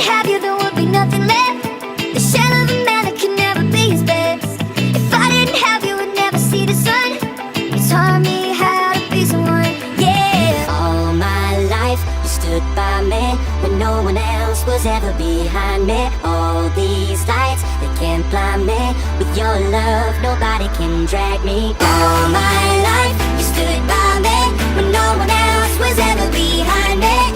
didn't have you, there would be nothing left. The shell of a man that could never be his best. If I didn't have you, I'd never see the sun. You taught me how to be someone, yeah. All my life you stood by me when no one else was ever behind me. All these lights, they can't blind me. With your love, nobody can drag me. All my life you stood by me when no one else was ever behind me.